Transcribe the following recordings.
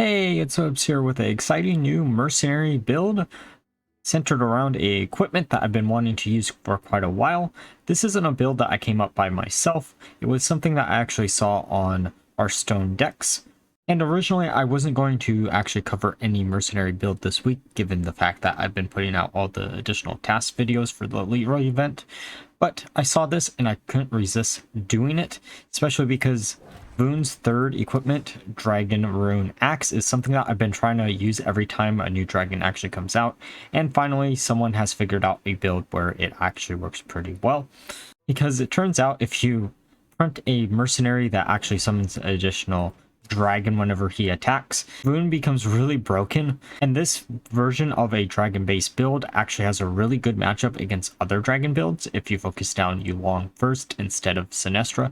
Hey, it's Obs here with an exciting new mercenary build centered around a equipment that I've been wanting to use for quite a while. This isn't a build that I came up by myself. It was something that I actually saw on Hearthstone decks. And originally I wasn't going to actually cover any mercenary build this week, given the fact that I've been putting out all the additional task videos for the Leroy event. But I saw this and I couldn't resist doing it, especially because Voone's third equipment, Dragon Rune Axe, is something that I've been trying to use every time a new dragon actually comes out, and finally someone has figured out a build where it actually works pretty well. Because it turns out if you print a mercenary that actually summons an additional dragon whenever he attacks, Voone becomes really broken, and this version of a dragon based build actually has a really good matchup against other dragon builds if you focus down Yulong first instead of Sinestra,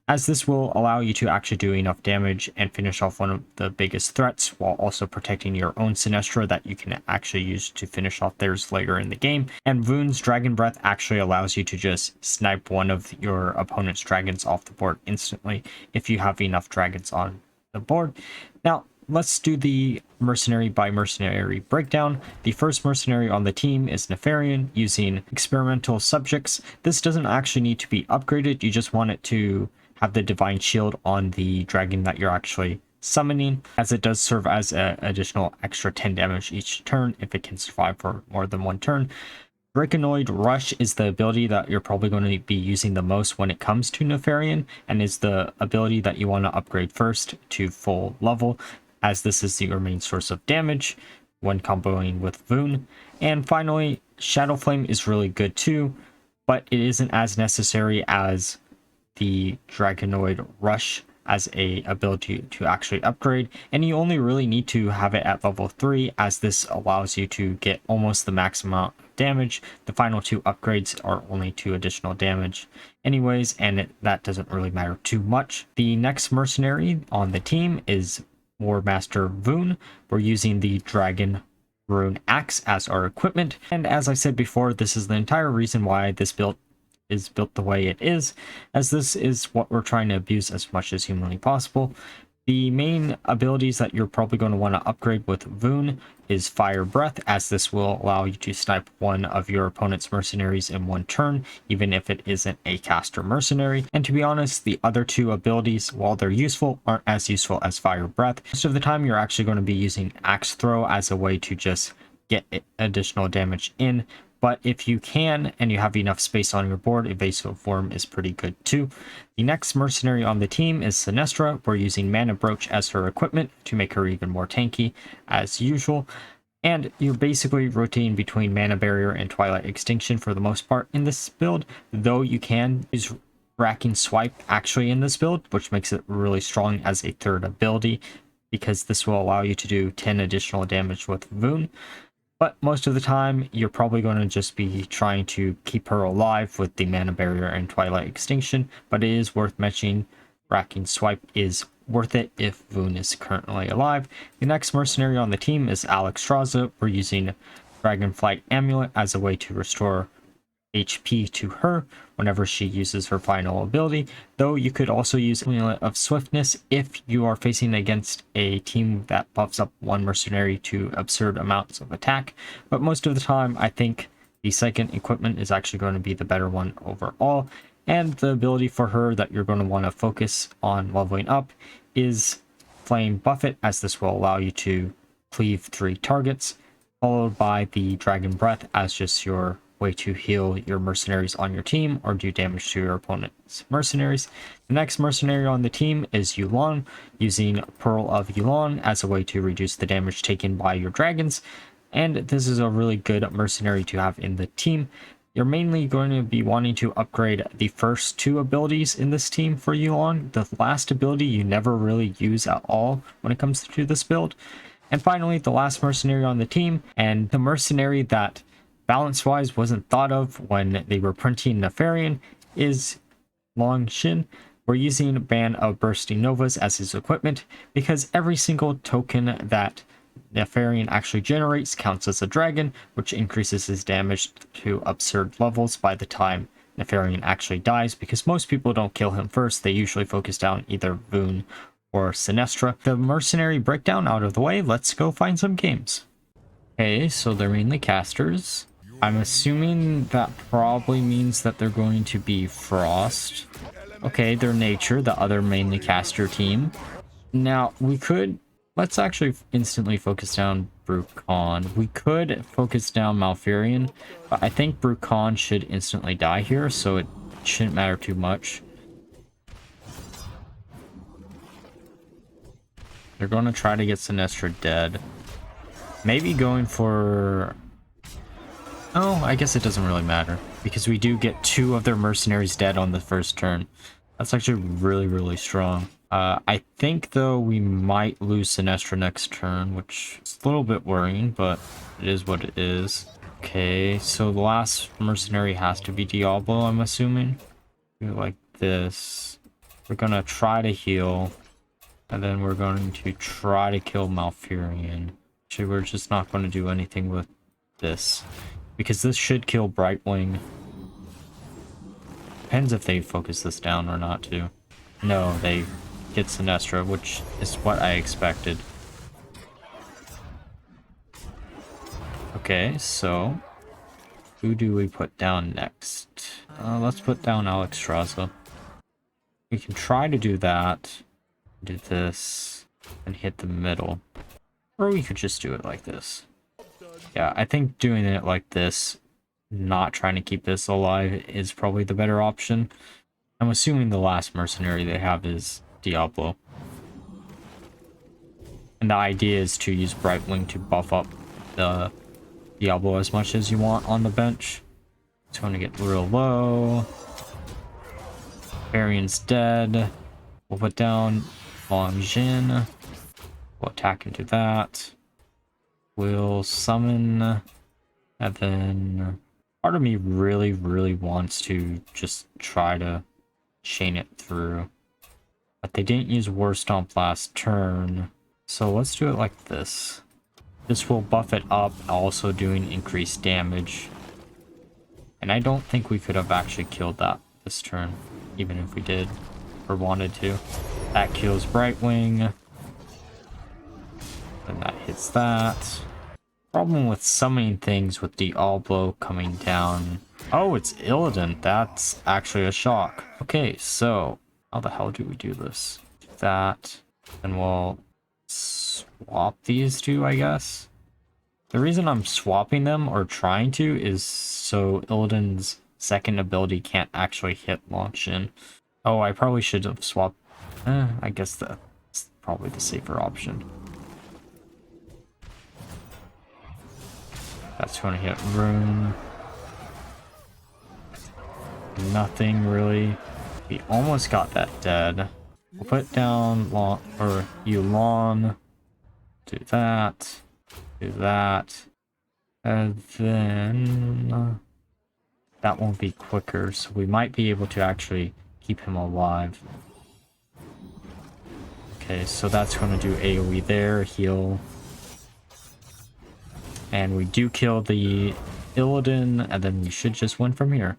as this will allow you to actually do enough damage and finish off one of the biggest threats while also protecting your own Sinestra that you can actually use to finish off theirs later in the game. And Voone's Dragon Breath actually allows you to just snipe one of your opponent's dragons off the board instantly if you have enough dragons on the board. Now, let's do the mercenary by mercenary breakdown. The first mercenary on the team is Nefarian, using experimental subjects. This doesn't actually need to be upgraded, you just want it to have the divine shield on the dragon that you're actually summoning, as it does serve as an additional extra 10 damage each turn if it can survive for more than one turn. Draconoid Rush is the ability that you're probably going to be using the most when it comes to Nefarian, and is the ability that you want to upgrade first to full level, as this is your main source of damage when comboing with Voone. And finally, Shadow Flame is really good too, but it isn't as necessary as the Draconoid Rush as a ability to actually upgrade, and you only really need to have it at level 3, as this allows you to get almost the maximum amount of damage. The final two upgrades are only 2 additional damage anyways, and that doesn't really matter too much. The next mercenary on the team is Master Voone. We're using the Dragon Rune Axe as our equipment, and as I said before, this is the entire reason why this build is built the way it is, as this is what we're trying to abuse as much as humanly possible. The main abilities that you're probably going to want to upgrade with Voone is Fire Breath, as this will allow you to snipe one of your opponent's mercenaries in one turn, even if it isn't a caster mercenary. And to be honest, the other two abilities, while they're useful, aren't as useful as Fire Breath. Most of the time you're actually going to be using Axe Throw as a way to just get additional damage in. But if you can, and you have enough space on your board, Evasive Form is pretty good too. The next mercenary on the team is Sinestra. We're using Mana Brooch as her equipment to make her even more tanky, as usual. And you're basically rotating between Mana Barrier and Twilight Extinction for the most part in this build, though you can use Racking Swipe actually in this build, which makes it really strong as a third ability, because this will allow you to do 10 additional damage with Voone. But most of the time, you're probably going to just be trying to keep her alive with the Mana Barrier and Twilight Extinction, but it is worth mentioning Racking Swipe is worth it if Voone is currently alive. The next mercenary on the team is Alexstrasza. We're using Dragonflight Amulet as a way to restore HP to her whenever she uses her final ability, though you could also use Amulet of Swiftness if you are facing against a team that buffs up one mercenary to absurd amounts of attack. But most of the time, I think the second equipment is actually going to be the better one overall, and the ability for her that you're going to want to focus on leveling up is Flame Buffet, as this will allow you to cleave 3 targets, followed by the Dragon Breath as just your way to heal your mercenaries on your team or do damage to your opponent's mercenaries. The next mercenary on the team is Yulong, using Pearl of Yulong as a way to reduce the damage taken by your dragons, and this is a really good mercenary to have in the team. You're mainly going to be wanting to upgrade the first 2 abilities in this team for Yulong. The last ability you never really use at all when it comes to this build. And finally, the last mercenary on the team, and the mercenary that balance-wise wasn't thought of when they were printing Nefarian, is Long Shin. We're using Ban of Bursting Novas as his equipment, because every single token that Nefarian actually generates counts as a dragon, which increases his damage to absurd levels by the time Nefarian actually dies, because most people don't kill him first. They usually focus down either Voone or Sinestra. The mercenary breakdown out of the way, let's go find some games. Okay, so they're mainly casters. I'm assuming that probably means that they're going to be Frost. Okay, they're Nature, the other mainly caster team. Now, let's actually instantly focus down Brucon. We could focus down Malfurion, but I think Brucon should instantly die here, so it shouldn't matter too much. They're going to try to get Sinestra dead. Maybe going for... Oh, I guess it doesn't really matter, because we do get 2 of their mercenaries dead on the first turn. That's actually really, really strong. I think, though, we might lose Sinestra next turn, which is a little bit worrying, but it is what it is. Okay, so the last mercenary has to be Diablo, I'm assuming. Do it like this. We're gonna try to heal, and then we're going to try to kill Malfurion. Actually, we're just not going to do anything with this, because this should kill Brightwing. Depends if they focus this down or not, too. No, they get Sinestra, which is what I expected. Okay, so who do we put down next? Let's put down Alexstrasza. We can try to do that. Do this and hit the middle. Or we could just do it like this. Yeah, I think doing it like this, not trying to keep this alive, is probably the better option. I'm assuming the last mercenary they have is Diablo. And the idea is to use Brightwing to buff up the Diablo as much as you want on the bench. It's going to get real low. Varian's dead. We'll put down Long Jin. We'll attack into that. We'll summon. And then part of me really, really wants to just try to chain it through. But they didn't use War Stomp last turn. So let's do it like this. This will buff it up, also doing increased damage. And I don't think we could have actually killed that this turn, even if we did or wanted to. That kills Brightwing. Then that hits that. Problem with summoning things with Diablo coming down. Oh, it's Illidan. That's actually a shock. Okay, so how the hell do we do this? Do that. And we'll swap these two, I guess. The reason I'm swapping them, or trying to, is so Illidan's second ability can't actually hit Longshin. Oh, I probably should have swapped. I guess that's probably the safer option. That's going to hit Rune. Nothing really. We almost got that dead. We'll put down Yulon. Do that. Do that. And then that won't be quicker, so we might be able to actually keep him alive. Okay, so that's going to do AoE there, heal. And we do kill the Illidan, and then we should just win from here.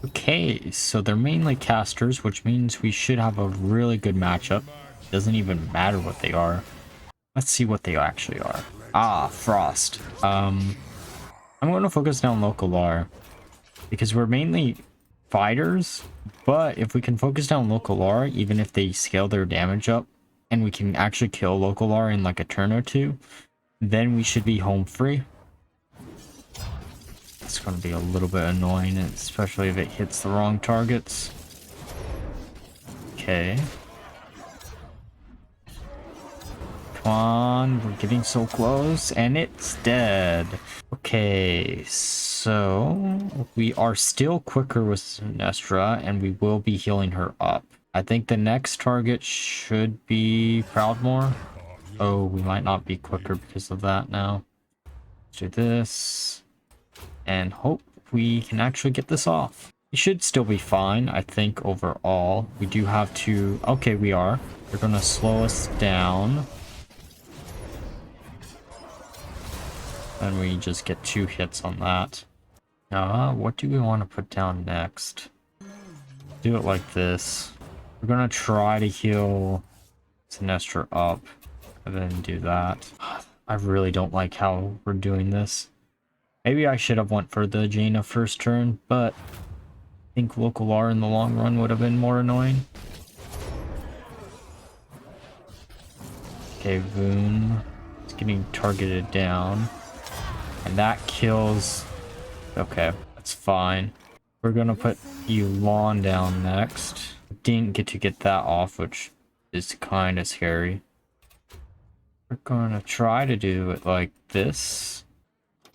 Okay, so they're mainly casters, which means we should have a really good matchup. Doesn't even matter what they are. Let's see what they actually are. Ah, Frost. I'm going to focus down Localar, because we're mainly fighters, but if we can focus down Localar, even if they scale their damage up, and we can actually kill Localar in like a turn or two, then we should be home free. It's going to be a little bit annoying, especially if it hits the wrong targets. Okay. Come on, we're getting so close, and it's dead. Okay, so we are still quicker with Sinestra, and we will be healing her up. I think the next target should be Proudmoore. Oh, we might not be quicker because of that now. Let's do this. And hope we can actually get this off. We should still be fine, I think, overall. We do have to... Okay, we are. They're going to slow us down. And we just get 2 hits on that. What do we want to put down next? Do it like this. We're gonna try to heal Sinestra up and then do that. I really don't like how we're doing this. Maybe I should have went for the Jaina first turn, but I think local R in the long run would have been more annoying. Okay, Voone is getting targeted down. And that kills... Okay, that's fine. We're gonna put Yu'lon down next. Didn't get to get that off, which is kind of scary. We're gonna try to do it like this.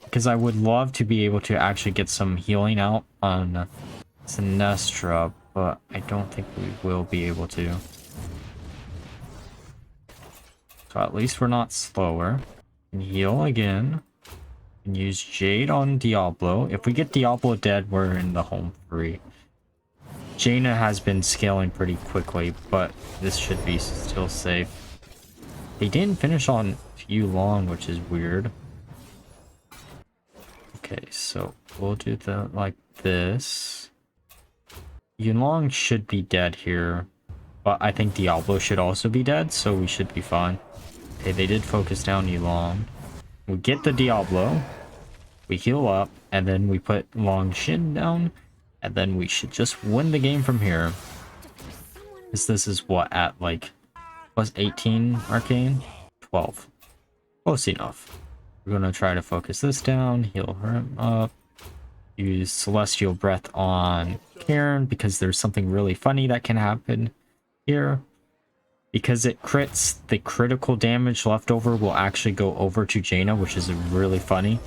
Because I would love to be able to actually get some healing out on Sinestra, but I don't think we will be able to. So at least we're not slower. And heal again. And use Jade on Diablo. If we get Diablo dead, we're in the home free. Jaina has been scaling pretty quickly, but this should be still safe. They didn't finish on Yu'lon, which is weird. Okay, so we'll do that like this. Yu'lon should be dead here, but I think Diablo should also be dead, so we should be fine. Okay, they did focus down Yu'lon. We get the Diablo, we heal up, and then we put Long Shin down, and then we should just win the game from here. Because this is what, at like, plus 18 arcane? 12. Close enough. We're gonna try to focus this down, heal her up, use Celestial Breath on Karen, because there's something really funny that can happen here. Because it crits, the critical damage left over will actually go over to Jaina, which is really funny.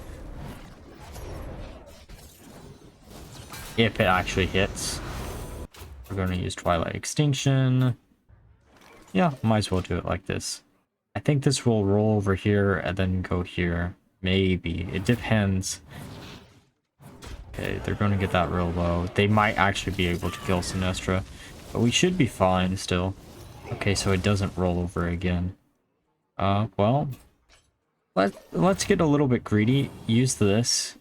If it actually hits. We're going to use Twilight Extinction. Yeah, might as well do it like this. I think this will roll over here and then go here. Maybe. It depends. Okay, they're going to get that real low. They might actually be able to kill Sinestra, but we should be fine still. Okay, so it doesn't roll over again. Well, let's get a little bit greedy. Use this.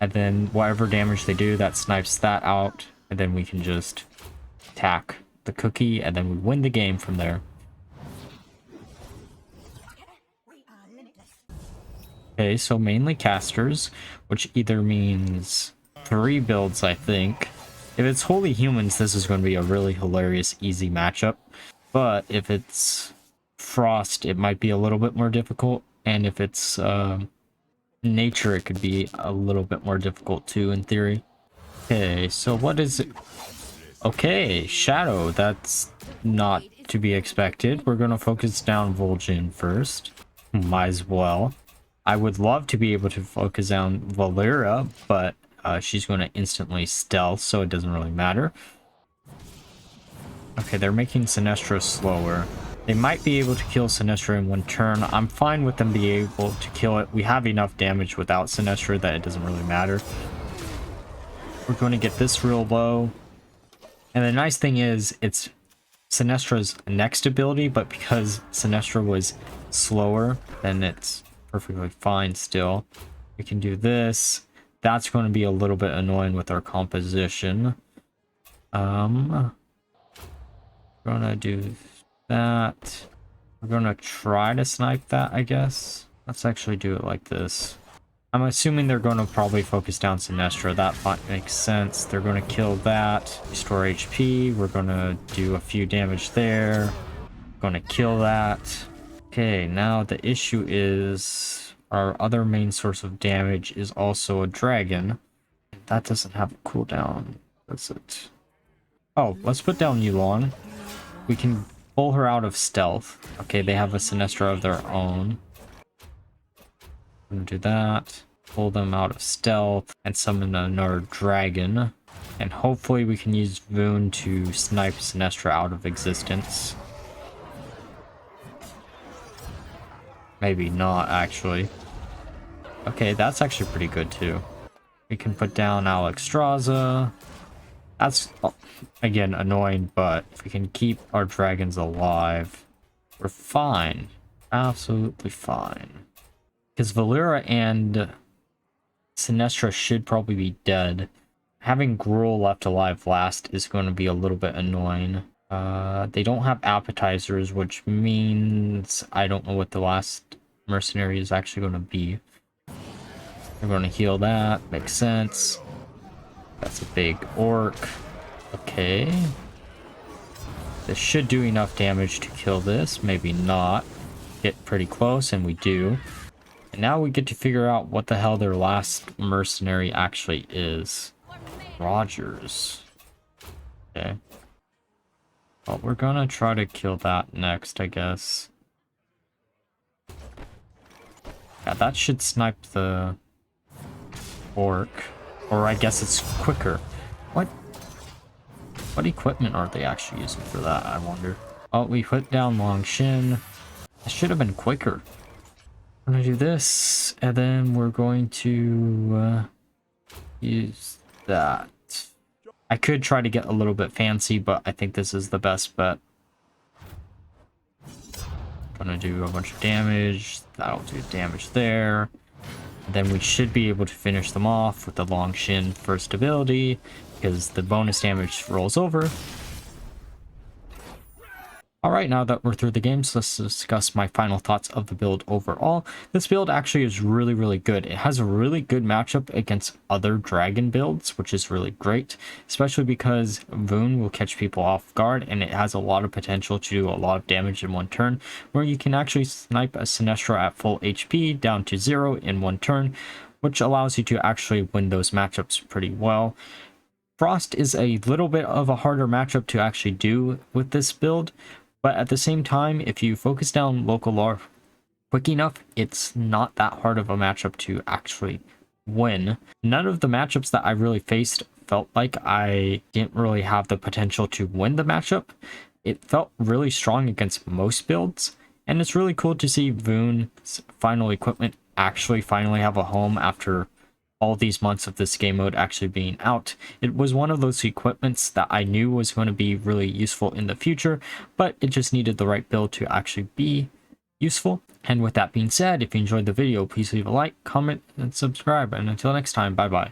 And then whatever damage they do, that snipes that out. And then we can just attack the cookie, and then we win the game from there. Okay, so mainly casters, which either means 3 builds, I think. If it's Holy Humans, this is going to be a really hilarious, easy matchup. But if it's Frost, it might be a little bit more difficult. And if it's Nature, it could be a little bit more difficult too, in theory. Okay, so what is it? Okay, Shadow. That's not to be expected. We're going to focus down Vol'jin first. Might as well. I would love to be able to focus down Valeera, but she's going to instantly stealth, so it doesn't really matter. Okay, they're making Sinestra slower. They might be able to kill Sinestra in 1 turn. I'm fine with them being able to kill it. We have enough damage without Sinestra that it doesn't really matter. We're going to get this real low. And the nice thing is, it's Sinestra's next ability, but because Sinestra was slower, then it's perfectly fine still. We can do this. That's going to be a little bit annoying with our composition. We're gonna do that. We're gonna try to snipe that, I guess. Let's actually do it like this. I'm assuming they're going to probably focus down Sinestra. That makes sense. They're going to kill that. Restore HP. We're going to do a few damage there. Going to kill that. Okay, now the issue is our other main source of damage is also a dragon. That doesn't have a cooldown, does it? Oh, let's put down Yu'lon. We can pull her out of stealth. Okay, they have a Sinestra of their own. I'm gonna do that. Pull them out of stealth and summon another dragon. And hopefully we can use Voone to snipe Sinestra out of existence. Maybe not, actually. Okay, that's actually pretty good too. We can put down Alexstrasza. That's, again, annoying, but if we can keep our dragons alive, we're fine. Absolutely fine. Because Valeera and Sinestra should probably be dead. having Gruel left alive last is going to be a little bit annoying. They don't have appetizers, which means I don't know what the last mercenary is actually going to be. We're going to heal that. Makes sense. That's a big orc. Okay. This should do enough damage to kill this. Maybe not. Get pretty close, and we do. And now we get to figure out what the hell their last mercenary actually is. Rogers. Okay. Well, we're gonna try to kill that next, I guess. Yeah, that should snipe the orc. Or I guess it's quicker. What equipment are they actually using for that, I wonder? Oh, we put down Long Shin. It should have been quicker. We're gonna do this, and then we're going to use that. I could try to get a little bit fancy, but I think this is the best bet. Gonna do a bunch of damage. That'll do damage there. And then we should be able to finish them off with the Long Shin first ability, because the bonus damage rolls over. Alright, now that we're through the games, let's discuss my final thoughts of the build overall. This build actually is really, really good. It has a really good matchup against other dragon builds, which is really great, especially because Voone will catch people off guard, and it has a lot of potential to do a lot of damage in one turn, where you can actually snipe a Sinestra at full HP down to 0 in one turn, which allows you to actually win those matchups pretty well. Frost is a little bit of a harder matchup to actually do with this build, but at the same time, if you focus down local lore quick enough, it's not that hard of a matchup to actually win. None of the matchups that I really faced felt like I didn't really have the potential to win the matchup. It felt really strong against most builds, and it's really cool to see Voone's final equipment actually finally have a home after all these months of this game mode actually being out. It was one of those equipments that I knew was going to be really useful in the future, but it just needed the right build to actually be useful. And with that being said, if you enjoyed the video, please leave a like, comment, and subscribe. And until next time, bye bye.